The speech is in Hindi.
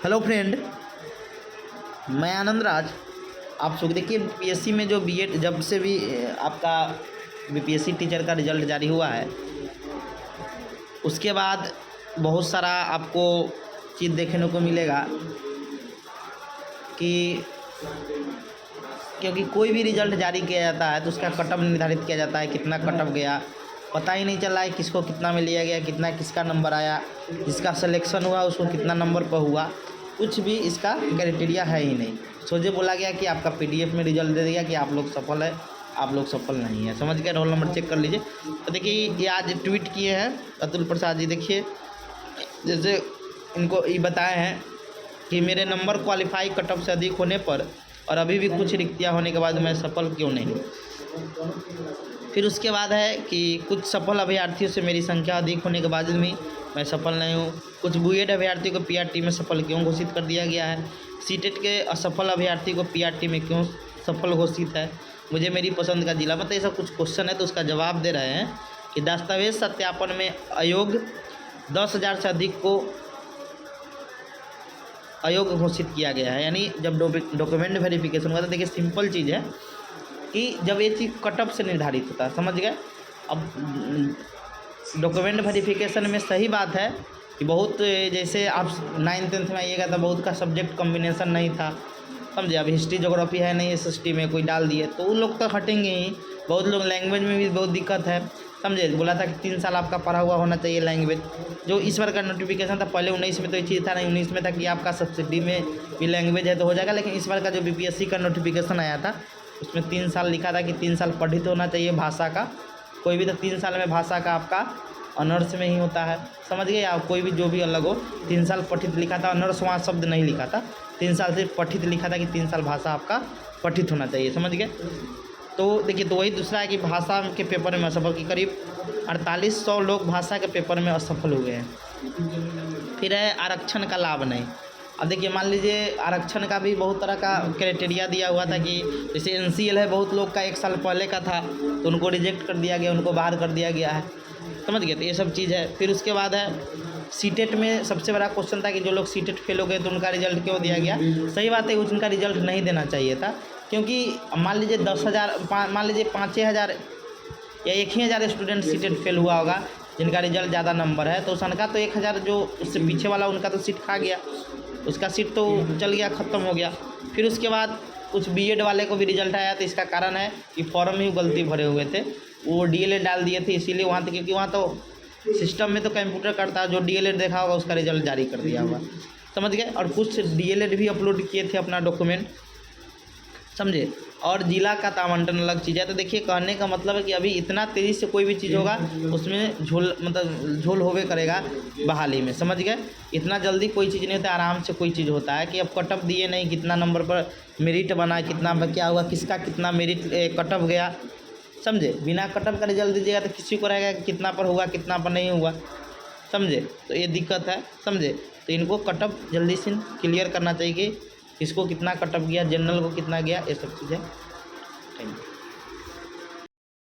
हेलो फ्रेंड, मैं आनंद राज। आप सब देखिए, बीपीएससी में जो बीएड जब से भी आपका बीपीएससी टीचर का रिजल्ट जारी हुआ है, उसके बाद बहुत सारा आपको चीज़ देखने को मिलेगा कि क्योंकि कोई भी रिजल्ट जारी किया जाता है तो उसका कट ऑफ निर्धारित किया जाता है। कितना कट ऑफ गया पता ही नहीं चला है, किसको कितना में लिया गया, कितना किसका नंबर आया, जिसका सिलेक्शन हुआ उसको कितना नंबर पर हुआ, कुछ भी इसका क्राइटेरिया है ही नहीं। सोचे बोला गया कि आपका पीडीएफ में रिजल्ट दे दिया कि आप लोग सफल है, आप लोग सफल नहीं है। समझ गए? रोल नंबर चेक कर लीजिए। तो देखिए, ये आज ट्वीट किए हैं अतुल प्रसाद जी। देखिए, जैसे इनको ये बताए हैं कि मेरे नंबर क्वालिफाई कट ऑफ से अधिक होने पर और अभी भी कुछ रिक्तियाँ होने के बाद मैं सफल क्यों नहीं। फिर उसके बाद है कि कुछ सफल अभ्यर्थियों से मेरी संख्या अधिक होने के बाद भी मैं सफल नहीं हूँ। कुछ बीएड अभ्यर्थियों को पीआरटी में सफल क्यों घोषित कर दिया गया है। सीटेट के असफल अभ्यर्थी को पीआरटी में क्यों सफल घोषित है। मुझे मेरी पसंद का जिला, मतलब ये सब कुछ क्वेश्चन है तो उसका जवाब दे रहे हैं कि दस्तावेज सत्यापन में अयोग्य 10,000 से अधिक को अयोग्य घोषित किया गया है। यानी जब डॉक्यूमेंट वेरिफिकेशन हुआ तो देखिए सिंपल चीज़ है कि जब ये चीज़ कट ऑफ से निर्धारित होता है। समझ गए? अब डॉक्यूमेंट वेरिफिकेशन में सही बात है कि बहुत, जैसे आप 9th-10th में आइएगा तो बहुत का सब्जेक्ट कॉम्बिनेशन नहीं था। समझे? अब हिस्ट्री ज्योग्राफी है नहीं, एसएसटी में कोई डाल दिए तो उन लोग तो हटेंगे ही। बहुत लोग लैंग्वेज में भी बहुत दिक्कत है। समझे? बोला था कि 3 साल आपका पढ़ा हुआ होना चाहिए लैंग्वेज। जो इस बार का नोटिफिकेशन था, पहले 19 में तो ये चीज़ था नहीं, 19 में था कि आपका सब्सिडी में भी लैंग्वेज है तो हो जाएगा। लेकिन इस बार का जो बीपीएससी का नोटिफिकेशन आया था उसमें 3 साल लिखा था कि 3 साल पढ़ित होना चाहिए भाषा का। कोई भी तो 3 साल में भाषा का आपका ऑनर्स में ही होता है। समझ गए? या कोई भी जो भी अलग हो, 3 साल पठित लिखा था, ऑनर्स वहाँ शब्द नहीं लिखा था, 3 साल सिर्फ पठित लिखा था कि 3 साल भाषा आपका पठित होना चाहिए। समझ गए? तो देखिए, तो वही दूसरा है कि भाषा के पेपर में असफल की करीब 4800 लोग भाषा के पेपर में असफल हुए हैं। फिर है आरक्षण का लाभ नहीं। अब देखिए, मान लीजिए आरक्षण का भी बहुत तरह का क्राइटेरिया दिया हुआ था कि जैसे एनसीएल है, बहुत लोग का 1 साल पहले का था तो उनको रिजेक्ट कर दिया गया, उनको बाहर कर दिया गया है। समझ गए? तो ये सब चीज़ है। फिर उसके बाद है सीटेट में सबसे बड़ा क्वेश्चन था कि जो लोग सीटेट फेल हो गए तो उनका रिजल्ट क्यों दिया गया। सही बात है, उनका रिजल्ट नहीं देना चाहिए था, क्योंकि मान लीजिए 10,000, मान लीजिए 5,000 या 1,000 स्टूडेंट सीटेट फेल हुआ होगा जिनका रिजल्ट ज़्यादा नंबर है, तो उनका तो 1,000 जो उससे पीछे वाला उनका तो सीट खा गया, उसका सीट तो चल गया, ख़त्म हो गया। फिर उसके बाद कुछ बीएड वाले को भी रिजल्ट आया तो इसका कारण है कि फॉर्म ही गलती भरे हुए थे, वो डीएलएड डाल दिए थे, इसीलिए वहाँ तक, क्योंकि वहाँ तो सिस्टम में तो कंप्यूटर करता है, जो डीएलएड देखा होगा उसका रिजल्ट जारी कर दिया होगा। समझ गए? और कुछ डीएलएड भी अपलोड किए थे अपना डॉक्यूमेंट। समझे? और जिला का आवंटन अलग चीज़ है। तो देखिए, कहने का मतलब है कि अभी इतना तेज़ी से कोई भी चीज़ होगा उसमें झोल होवे करेगा बहाली में। समझ गए? इतना जल्दी कोई चीज़ नहीं होता, आराम से कोई चीज़ होता है कि अब कट ऑफ दिए नहीं, कितना नंबर पर मेरिट बना, कितना क्या हुआ, किसका कितना मेरिट कट ऑफ गया। समझे? बिना कट ऑफ का रिजल्ट दीजिएगा तो किसी को रहेगा कि कितना पर हुआ, कितना पर नहीं हुआ। समझे? तो ये दिक्कत है। समझे? तो इनको कट ऑफ जल्दी से क्लियर करना चाहिए कि किसको कितना कट ऑफ गया, जनरल को कितना गया, ये सब चीज़ें। Thank you.